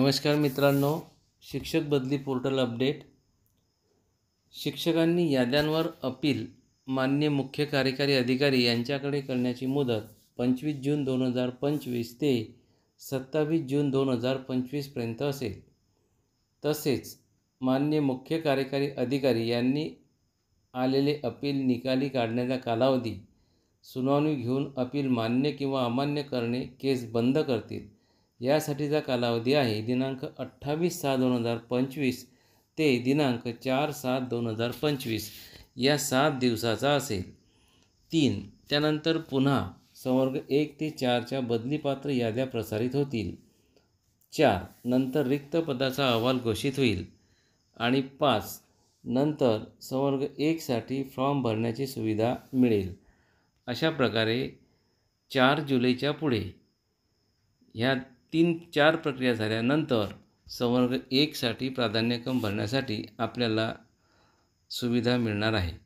नमस्कार मित्रांनो, शिक्षक बदली पोर्टल अपडेट. शिक्षकांनी याद्यांवर अपील माननीय मुख्य कार्यकारी अधिकारी यांच्याकडे करण्याची मुदत 25 जून 2025 ते 27 जून 2025 पर्यंत असेल. तसेच माननीय मुख्य कार्यकारी अधिकारी यांनी आलेले अपील निकाली काढण्याचा कालावधी, सुनावणी घेऊन अपील मान्य किंवा अमान्य करणे, केस बंद करतील यासाठीचा कालावधी आहे दिनांक 28/6/2025 ते दिनांक 4/7/2025 या 7 दिवसाचा असेल. 3. त्यानंतर पुन्हा संवर्ग 1 ते 4च्या बदलीपात्र याद्या प्रसारित होतील. 4. नंतर रिक्त पदाचा अहवाल घोषित होईल. आणि 5. नंतर संवर्ग 1 साठी फॉर्म भरण्याची सुविधा मिळेल. अशा प्रकारे 4 जुलैच्या पुढे ह्या 3-4 प्रक्रिया झाल्यानंतर संवर्ग 1 साठी प्राधान्यक्रम भरण्यासाठी आपल्याला सुविधा मिळणार आहे.